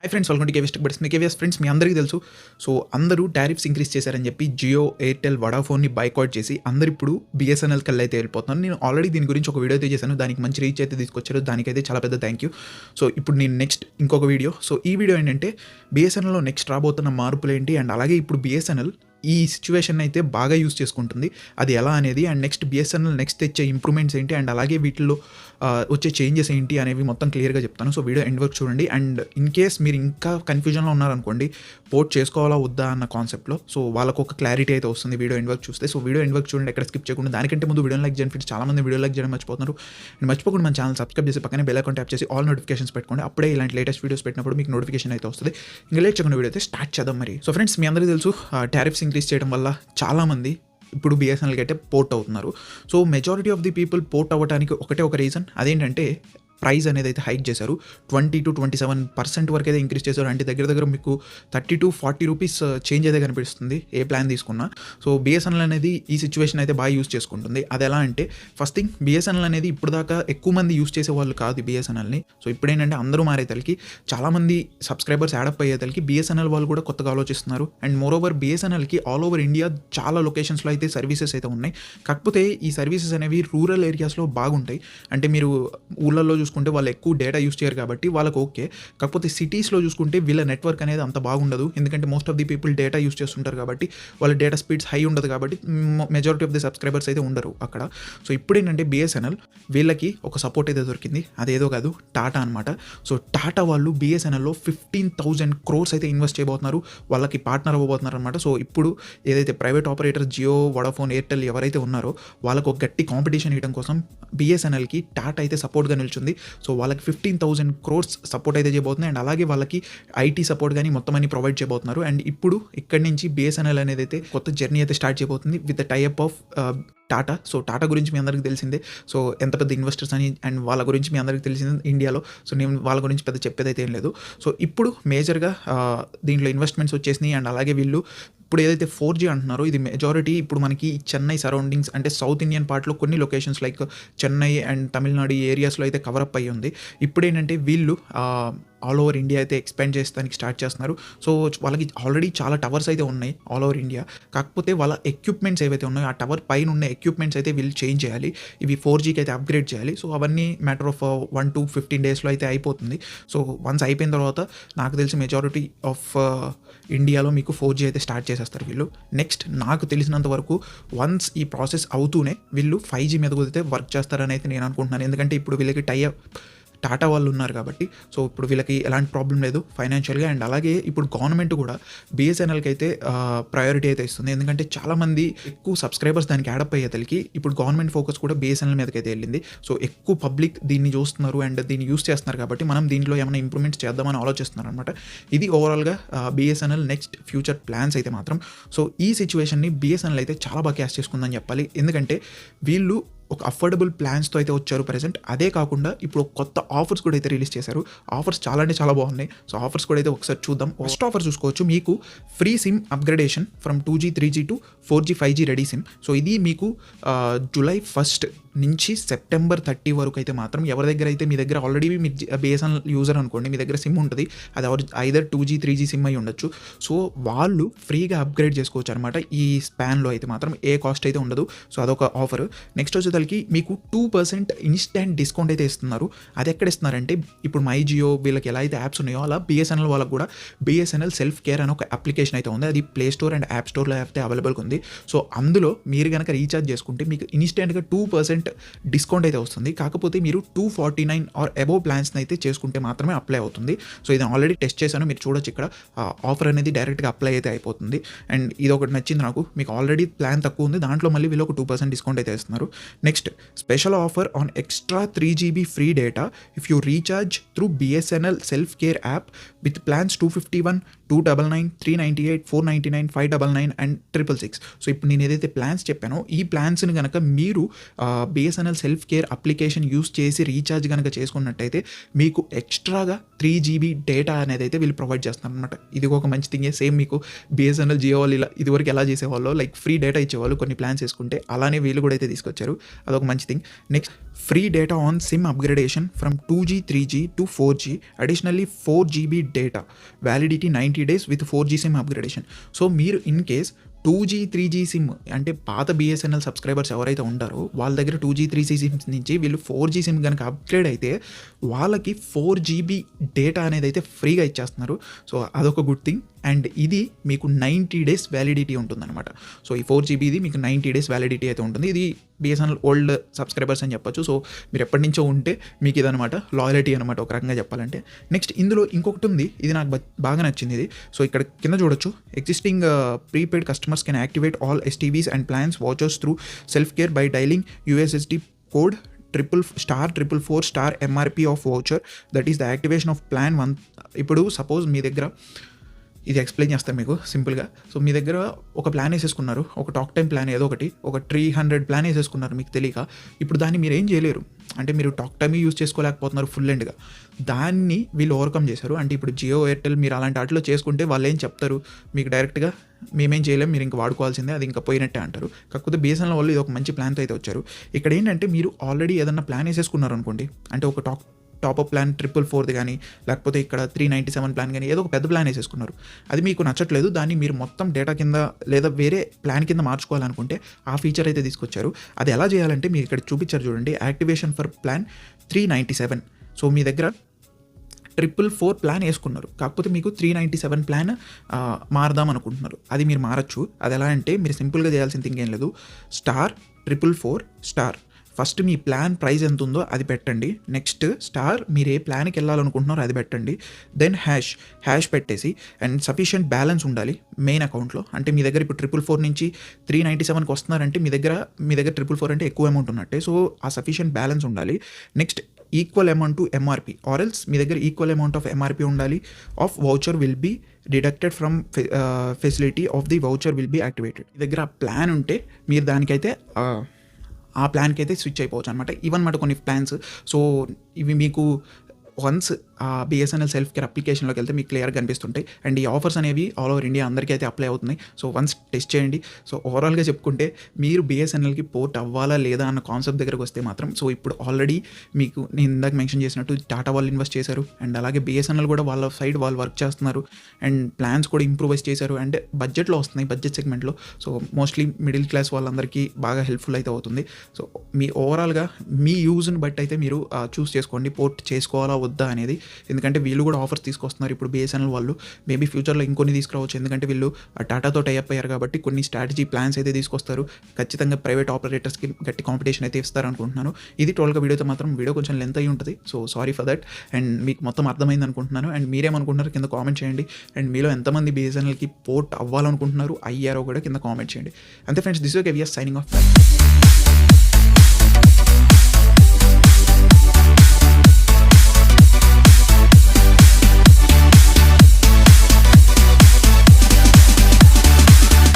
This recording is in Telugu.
High friends, welcome to KVS tech buds. KVS friends, మీ అందరికీ తెలుసు. సో అందరూ టారిఫ్స్ ఇంక్రీజ్ చేశారని చెప్పి జియో, ఎయిర్టెల్, వడాఫోన్ని బైకాట్ చేసి అందరూ ఇప్పుడు బిఎస్ఎన్ఎల్ కల్లా అయితే వెళ్ళిపోతున్నారు. నేను ఆల్రెడీ దీని గురించి ఒక వీడియో అయితే చేశాను. దానికి మంచి రీచ్ అయితే తీసుకొచ్చారు. దానికైతే చాలా పెద్ద థ్యాంక్ యూ. సో ఇప్పుడు నేను నెక్స్ట్ ఇంకొక వీడియో. సో ఈ వీడియో ఏంటంటే బిఎస్ఎన్ఎల్లో నెక్స్ట్ రాబోతున్న మార్పులు ఏంటి, అండ్ అలాగే ఇప్పుడు బిఎస్ఎన్ఎల్ ఈ సిచ్యువేషన్ అయితే బాగా యూస్ చేసుకుంటుంది, అది ఎలా అనేది, అండ్ నెక్స్ట్ బిఎస్ఎన్ఎల్ నెక్స్ట్ తెచ్చే ఇంప్రూవ్మెంట్స్ ఏంటి, అండ్ అలాగే వీటిలో వచ్చే చేంజెస్ ఏంటి అనేవి మొత్తం క్లియర్గా చెప్తాను. సో వీడియో ఎండ్ వరకు చూడండి. అండ్ ఇన్ కేస్ మీరు ఇంకా కన్ఫ్యూజన్లో ఉన్నారనుకోండి, పోర్ట్ చేసుకోవాలా వద్దా అన్న కాన్సెప్ట్లో, సో వాళ్ళకు ఒక క్లారిటీ అయితే వస్తుంది వీడియో ఎండ్ వరకు చూస్తే. సో వీడియో ఎండ్ వరకు చూడండి, ఎక్కడ స్కిప్ చేయకుండా. దానికంటే ముందు వీడియో లైక్ చేయండి ఫ్రెండ్స్. చాలామంది వీడియో లైక్ చేయడం మర్చిపోతున్నారు. అండ్ మర్చిపోకుండా మన ఛానల్ సబ్స్క్రైబ్ చేసి పక్కనే బెల్ ఐకాన్ ట్యాప్ చేసి ఆల్ నోటిఫికేషన్స్ పెట్టుకోండి. అప్పుడే ఇలాంటి లేటెస్ట్ వీడియోస్ పెట్టినప్పుడు మీకు నోటిఫికేషన్ అయితే వస్తుంది. ఇంకా లేట్ చేయకుండా వీడియో అయితే స్టార్ట్ చేద్దాం మరి. సో ఫ్రెండ్స్, మీ అందరికీ తెలుసు, టారిఫ్స్ ఇంక్రీజ్ చేయడం వల్ల చాలామంది ఇప్పుడు బిఎస్ఎన్ఎల్కి అయితే పోర్ట్ అవుతున్నారు. So majority of the people port అవ్వడానికి ఒకటే ఒక రీజన్, అదేంటంటే ప్రైస్ అనేది అయితే హైక్ చేశారు. 20-27% వరకు అయితే ఇంక్రీజ్ చేశారు. అంటే దగ్గర మీకు 30-40 రూపీస్ చేంజ్ అయితే కనిపిస్తుంది ఏ ప్లాన్ తీసుకున్నా. సో బిఎస్ఎన్ఎల్ అనేది ఈ సిచ్యువేషన్ అయితే బాగా యూస్ చేసుకుంటుంది. అది ఎలా అంటే, ఫస్ట్ థింగ్, బిఎస్ఎన్ఎల్ అనేది ఇప్పుడు దాకా ఎక్కువ మంది యూస్ చేసే వాళ్ళు కాదు బిఎస్ఎన్ఎల్ని. సో ఇప్పుడు ఏంటంటే అందరూ మారేతలకి, చాలామంది సబ్స్క్రైబర్స్ యాడప్ అయ్యేతలకి బిఎస్ఎన్ఎల్ వాళ్ళు కూడా కొత్తగా ఆలోచిస్తున్నారు. అండ్ మోర్ ఓవర్ బిఎస్ఎన్ఎల్కి ఆల్ ఓవర్ ఇండియా చాలా లొకేషన్స్లో అయితే సర్వీసెస్ అయితే ఉన్నాయి. కాకపోతే ఈ సర్వీసెస్ అనేవి రూరల్ ఏరియాస్లో బాగుంటాయి. అంటే మీరు ఊళ్ళల్లో చూసుకుంటే వాళ్ళు ఎక్కువ డేటా యూస్ చేయరు కాబట్టి వాళ్ళకి ఓకే. కాకపోతే సిటీస్లో చూసుకుంటే వీళ్ళ నెట్వర్క్ అనేది అంత బాగుండదు. ఎందుకంటే most of the people data use చేస్తుంటారు కాబట్టి వాళ్ళ డేటా స్పీడ్స్ హై ఉండదు కాబట్టి మెజారిటీ ఆఫ్ ది సబ్స్క్రైబర్స్ అయితే ఉండరు అక్కడ. సో ఇప్పుడు ఏంటంటే బిఎస్ఎన్ఎల్ వీళ్ళకి ఒక సపోర్ట్ అయితే దొరికింది. అదేదో కాదు, టాటా అనమాట. సో టాటా వాళ్ళు బిఎస్ఎన్ఎల్లో 15,000 crores అయితే ఇన్వెస్ట్ చేయబోతున్నారు. వాళ్ళకి పార్ట్నర్ అవ్వబోతున్నారు అనమాట. సో ఇప్పుడు ఏదైతే private operator Jio, Vodafone, Airtel ఎవరైతే ఉన్నారో వాళ్ళకు ఒక గట్టి కాంపిటీషన్ ఇవ్వడం కోసం బిఎస్ఎన్ఎల్కి టాటా అయితే సపోర్ట్గా నిల్చుంది. సో వాళ్ళకి 15,000 crores సపోర్ట్ అయితే చేయబోతుంది. అండ్ అలాగే వాళ్ళకి ఐటీ సపోర్ట్ కానీ మొత్తం అన్ని ప్రొవైడ్ చేయబోతున్నారు. అండ్ ఇప్పుడు ఇక్కడి నుంచి బిఎస్ఎన్ఎల్ అనేది అయితే కొత్త జర్నీ అయితే స్టార్ట్ చేయబోతుంది with the tie up of Tata. So Tata గురించి మీ అందరికీ తెలిసిందే, సో ఎంత పెద్ద ఇన్వెస్టర్స్ అని. అండ్ వాళ్ళ గురించి మీ అందరికీ తెలిసిందే ఇండియాలో. సో నేను వాళ్ళ గురించి పెద్ద చెప్పేది అయితే ఏం లేదు. సో ఇప్పుడు మేజర్గా దీంట్లో ఇన్వెస్ట్మెంట్స్ వచ్చేసినాయి. అండ్ అలాగే వీళ్ళు ఇప్పుడు ఏదైతే 4G అంటున్నారో, ఇది మెజారిటీ ఇప్పుడు మనకి చెన్నై సరౌండింగ్స్, అంటే సౌత్ ఇండియన్ పార్ట్లో కొన్ని locations like Chennai and Tamil Nadu ఈ ఏరియాస్లో అయితే కవరప్ అయ్యి ఉంది. ఇప్పుడు ఏంటంటే వీళ్ళు ఆల్ ఓవర్ ఇండియా అయితే ఎక్స్పాండ్ చేస్తానికి స్టార్ట్ చేస్తున్నారు. సో వాళ్ళకి ఆల్రెడీ చాలా టవర్స్ అయితే ఉన్నాయి ఆల్ ఓవర్ ఇండియా. కాకపోతే వాళ్ళ ఎక్విప్మెంట్స్ ఏవైతే ఉన్నాయో ఆ టవర్ పైన ఉన్న ఎక్విప్మెంట్స్ అయితే వీళ్ళు చేంజ్ చేయాలి. ఇవి 4Gకి అయితే అప్గ్రేడ్ చేయాలి. సో అవన్నీ మ్యాటర్ ఆఫ్ 1 to 15 డేస్లో అయితే అయిపోతుంది. సో వన్స్ అయిపోయిన తర్వాత నాకు తెలిసి మెజారిటీ ఆఫ్ ఇండియాలో మీకు 4G అయితే స్టార్ట్ చేసేస్తారు వీళ్ళు. నెక్స్ట్ నాకు తెలిసినంత వరకు వన్స్ ఈ ప్రాసెస్ అవుతూనే వీళ్ళు 5G మీద కుదిరితే వర్క్ చేస్తారని అయితే నేను అనుకుంటున్నాను. ఎందుకంటే ఇప్పుడు వీళ్ళకి టాటా వాళ్ళు ఉన్నారు కాబట్టి. సో ఇప్పుడు వీళ్ళకి ఎలాంటి ప్రాబ్లం లేదు ఫైనాన్షియల్గా. అండ్ అలాగే ఇప్పుడు గవర్నమెంట్ కూడా బిఎస్ఎన్ఎల్కి అయితే ప్రయారిటీ అయితే ఇస్తుంది. ఎందుకంటే చాలామంది ఎక్కువ సబ్స్క్రైబర్స్ దానికి యాడప్ అయ్యేతలకి ఇప్పుడు గవర్నమెంట్ ఫోకస్ కూడా బిఎస్ఎన్ఎల్ మీదకి అయితే వెళ్ళింది. సో ఎక్కువ పబ్లిక్ దీన్ని చూస్తున్నారు అండ్ దీన్ని యూస్ చేస్తున్నారు కాబట్టి మనం దీంట్లో ఏమైనా ఇంప్రూవ్మెంట్స్ చేద్దామని ఆలోచిస్తున్నారు అనమాట. ఇది ఓవరాల్గా బిఎస్ఎన్ఎల్ నెక్స్ట్ ఫ్యూచర్ ప్లాన్స్ అయితే మాత్రం. సో ఈ సిచ్యువేషన్ని బిఎస్ఎన్ఎల్ అయితే చాలా బాగా క్యాష్ చేసుకుందని చెప్పాలి. ఎందుకంటే వీళ్ళు ఒక అఫోర్డబుల్ ప్లాన్స్తో అయితే వచ్చారు ప్రజెంట్. అదే కాకుండా ఇప్పుడు కొత్త ఆఫర్స్ కూడా అయితే రిలీజ్ చేశారు. ఆఫర్స్ చాలా అంటే చాలా బాగున్నాయి. సో ఆఫర్స్ కూడా అయితే ఒకసారి చూద్దాం. ఫస్ట్ ఆఫర్ చూసుకోవచ్చు, మీకు free SIM upgradation from 2G 3G to 4G 5G ready SIM. So ఇది మీకు July 1st నుంచి September 30 వరకు అయితే మాత్రం ఎవరి దగ్గర అయితే మీ దగ్గర ఆల్రెడీ మీ బిఎస్ఎన్ఎల్ యూజర్ అనుకోండి, మీ దగ్గర సిమ్ ఉంటుంది, అది ఐదర్ 2G 3G సిమ్ అయి ఉండొచ్చు. సో వాళ్ళు ఫ్రీగా అప్గ్రేడ్ చేసుకోవచ్చు అనమాట. ఈ స్పాన్లో అయితే మాత్రం ఏ కాస్ట్ అయితే ఉండదు. సో అదొక ఆఫర్. నెక్స్ట్ వచ్చేసరికి మీకు 2% ఇన్స్టెంట్ డిస్కౌంట్ అయితే ఇస్తున్నారు. అది ఎక్కడ ఇస్తున్నారంటే, ఇప్పుడు మై జియో వీళ్ళకి ఎలా అయితే యాప్స్ ఉన్నాయో అలా బిఎస్ఎన్ఎల్ వాళ్ళకి కూడా బిఎస్ఎన్ఎల్ సెల్ఫ్ కేర్ అని ఒక అప్లికేషన్ అయితే ఉంది. అది ప్లే స్టోర్ అండ్ యాప్ స్టోర్లో అయితే అవైలబుల్గా ఉంది. సో అందులో మీరు కనుక రీఛార్జ్ చేసుకుంటే మీకు ఇన్స్టెంట్గా 2% డిస్కౌంట్ అయితే వస్తుంది. కాకపోతే మీరు 249 ఆర్ అబోవ్ ప్లాన్స్ని అయితే చేసుకుంటే మాత్రమే అప్లై అవుతుంది. సో ఇది ఆల్రెడీ టెస్ట్ చేశాను, మీరు చూడొచ్చు ఇక్కడ ఆఫర్ అనేది డైరెక్ట్గా అప్లై అయితే అయిపోతుంది. అండ్ ఇది ఒకటి నచ్చింది నాకు, మీకు ఆల్రెడీ ప్లాన్ తక్కువ ఉంది, దాంట్లో మళ్ళీ వీళ్ళు ఒక 2% డిస్కౌంట్ అయితే ఇస్తున్నారు. Next special offer on extra 3GB free data if you recharge through BSNL self care app with plans 251, 299, 398, 499, 599 and 666. So ఇప్పుడు నేను ఏదైతే ప్లాన్స్ చెప్పానో ఈ ప్లాన్స్ని కనుక మీరు BSNL self care application use చేసి రీఛార్జ్ కనుక చేసుకున్నట్టయితే మీకు ఎక్స్ట్రాగా 3 GB డేటా అనేది అయితే వీళ్ళు ప్రొవైడ్ చేస్తారు అనమాట. ఇది ఒక మంచి థింగే. సేమ్ మీకు బిఎస్ఎన్ఎల్ జియో వాళ్ళు ఇలా ఇదివరకు ఎలా చేసేవాళ్ళు, లైక్ ఫ్రీ డేటా ఇచ్చేవాళ్ళు కొన్ని ప్లాన్స్ వేసుకుంటే, అలానే వీళ్ళు కూడా అయితే తీసుకొచ్చారు. అదొక మంచి thing. Next free data on sim upgradation from 2G 3G to 4G, additionally 4 GB data validity 90 days with 4G sim upgradation. So మీరు in case 2G 3G sim అంటే పాత బిఎస్ఎన్ఎల్ సబ్స్క్రైబర్స్ ఎవరైతే ఉంటారో వాళ్ళ దగ్గర 2G 3G సిమ్స్ నుంచి వీళ్ళు 4G సిమ్ కనుక అప్గ్రేడ్ అయితే వాళ్ళకి 4 GB డేటా అనేది అయితే ఫ్రీగా ఇచ్చేస్తున్నారు. సో అదొక గుడ్ థింగ్. అండ్ ఇది మీకు 90 days వ్యాలిడిటీ ఉంటుందన్నమాట. సో ఈ 4 GB ఇది మీకు 90 days వ్యాలిడిటీ అయితే ఉంటుంది. ఇది బిఎస్ఎన్ఎల్ ఓల్డ్ సబ్స్క్రైబర్స్ అని చెప్పొచ్చు. సో మీరు ఎప్పటి నుంచో ఉంటే మీకు ఇదనమాట లాయల్టీ అనమాట ఒక రకంగా చెప్పాలంటే. నెక్స్ట్ ఇందులో ఇంకొకటి ఉంది, ఇది నాకు బాగా నచ్చింది ఇది. సో ఇక్కడ కింద చూడొచ్చు, existing prepaid customers can activate all STVs and plans watchers through self care bye dialling USSD code *444* MRP of voucher, that is the activation of plan 1. ఇప్పుడు సపోజ్ మీ దగ్గర ఇది ఎక్స్ప్లెయిన్ చేస్తాను మీకు సింపుల్గా. సో మీ దగ్గర ఒక ప్లాన్ వేసేసుకున్నారు, ఒక టాక్ టైం ప్లాన్ ఏదో ఒకటి, ఒక 300 ప్లాన్ వేసేసుకున్నారు మీకు తెలియక. ఇప్పుడు దాన్ని మీరు ఏం చేయలేరు, అంటే మీరు టాక్ టైమ్ యూజ్ చేసుకోలేకపోతున్నారు ఫుల్ ఎండ్గా. దాన్ని వీళ్ళు ఓవర్కమ్ చేశారు. అంటే ఇప్పుడు జియో ఎయిర్టెల్ మీరు అలాంటి వాటిలో చేసుకుంటే వాళ్ళు ఏం చెప్తారు మీకు డైరెక్ట్గా, మేమేం చేయలేము, మీరు ఇంకా వాడుకోవాల్సిందే, అది ఇంకా పోయినట్టే అంటారు. కాకపోతే బిఎస్ఎన్ఎల్ వాళ్ళు ఇది ఒక మంచి ప్లాన్తో అయితే వచ్చారు. ఇక్కడ ఏంటంటే మీరు ఆల్రెడీ ఏదన్నా ప్లాన్ వేసేసుకున్నారు అనుకోండి, అంటే ఒక టాప్అప్ ప్లాన్ 444 కానీ, లేకపోతే ఇక్కడ 397 ప్లాన్ కానీ, ఏదో ఒక పెద్ద ప్లాన్ వేసేసుకున్నారు. అది మీకు నచ్చట్లేదు, దాన్ని మీరు మొత్తం డేటా కింద లేదా వేరే ప్లాన్ కింద మార్చుకోవాలనుకుంటే ఆ ఫీచర్ అయితే తీసుకొచ్చారు. అది ఎలా చేయాలంటే మీరు ఇక్కడ చూపించారు చూడండి, యాక్టివేషన్ ఫర్ ప్లాన్ 397. సో మీ దగ్గర 444 ప్లాన్ వేసుకున్నారు, కాకపోతే మీకు 397 ప్లాన్ మారదాం అనుకుంటున్నారు. అది మీరు మారచ్చు. అది ఎలా అంటే మీరు సింపుల్గా చేయాల్సిన థింగ్ ఏం లేదు, *444*. ఫస్ట్ మీ ప్లాన్ ప్రైస్ ఎంత ఉందో అది పెట్టండి. నెక్స్ట్ స్టార్ మీరు ఏ ప్లాన్కి వెళ్ళాలనుకుంటున్నారో అది పెట్టండి. దెన్ హ్యాష్ పెట్టేసి, అండ్ సఫిషియంట్ బ్యాలెన్స్ ఉండాలి మెయిన్ అకౌంట్లో. అంటే మీ దగ్గర ఇప్పుడు 444 నుంచి 397కి వస్తున్నారంటే మీ దగ్గర 444 అంటే ఎక్కువ అమౌంట్ ఉన్నట్టే. సో ఆ సఫిషియంట్ బ్యాలెన్స్ ఉండాలి. Next equal amount to MRP, or else మీ దగ్గర ఈక్వల్ అమౌంట్ ఆఫ్ MRP ఉండాలి. Of voucher will be deducted from facility of the voucher will be activated. మీ దగ్గర ఆ ప్లాన్ ఉంటే మీరు దానికైతే ఆ ప్లాన్కి అయితే స్విచ్ అయిపోవచ్చు అనమాట. ఇవన్నమాట కొన్ని ప్లాన్స్. సో ఇవి మీకు వన్స్ ఆ బిఎస్ఎన్ఎల్ సెల్ఫ్ కేర్ అప్లికేషన్లోకి వెళ్తే మీకు క్లియర్గా కనిపిస్తుంటాయి. అండ్ ఈ ఆఫర్స్ అనేవి ఆల్ ఓవర్ ఇండియా అందరికీ అయితే అప్లై అవుతున్నాయి. సో వన్స్ టెస్ట్ చేయండి. సో ఓవరాల్గా చెప్పుకుంటే మీరు బిఎస్ఎన్ఎల్కి పోర్ట్ అవ్వాలా లేదా అన్న కాన్సెప్ట్ దగ్గరకు వస్తే మాత్రం, సో ఇప్పుడు ఆల్రెడీ మీకు నేను ఇందాక మెన్షన్ చేసినట్టు టాటా వాళ్ళు ఇన్వెస్ట్ చేశారు, అండ్ అలాగే బిఎస్ఎన్ఎల్ కూడా వాళ్ళ సైడ్ వాళ్ళు వర్క్ చేస్తున్నారు, అండ్ ప్లాన్స్ కూడా ఇంప్రూవైజ్ చేశారు, అండ్ బడ్జెట్లో వస్తున్నాయి, బడ్జెట్ సెగ్మెంట్లో. సో మోస్ట్లీ మిడిల్ క్లాస్ వాళ్ళందరికీ బాగా హెల్ప్ఫుల్ అయితే అవుతుంది. సో మీ ఓవరాల్గా మీ యూజ్ని బట్టి అయితే మీరు చూస్ చేసుకోండి పోర్ట్ చేసుకోవాలా వద్దా అనేది. ఎందుకంటే వీళ్ళు కూడా ఆఫర్స్ తీసుకొస్తున్నారు ఇప్పుడు బిఎస్ఎన్ఎల్ వాళ్ళు. మేబీ ఫ్యూచర్లో ఇంకొన్ని తీసుకురావచ్చు, ఎందుకంటే వీళ్ళు టాటాతో టైఅప్ అయ్యారు కాబట్టి కొన్ని స్ట్రాటజీ ప్లాన్స్ అయితే తీసుకొస్తారు. ఖచ్చితంగా ప్రైవేట్ ఆపరేటర్స్కి గట్టి కాంపిటీషన్ అయితే ఇస్తారు అనుకుంటున్నాను. ఇది టోల్గా వీడియోతో మాత్రం వీడియో కొంచెం లెంత్ అయ్యి ఉంటుంది. So sorry for that. And మీకు మొత్తం అర్థమైంది అనుకుంటున్నాను. అండ్ మీరేమనుకుంటున్నారు కింద కామెంట్ చేయండి. అండ్ మీలో ఎంతమంది బిఎస్ఎన్ఎల్కి పోర్ట్ అవ్వాలనుకుంటున్నారు, అయ్యారో కూడా కింద కామెంట్ చేయండి. అంతే friends, this is KVS signing off.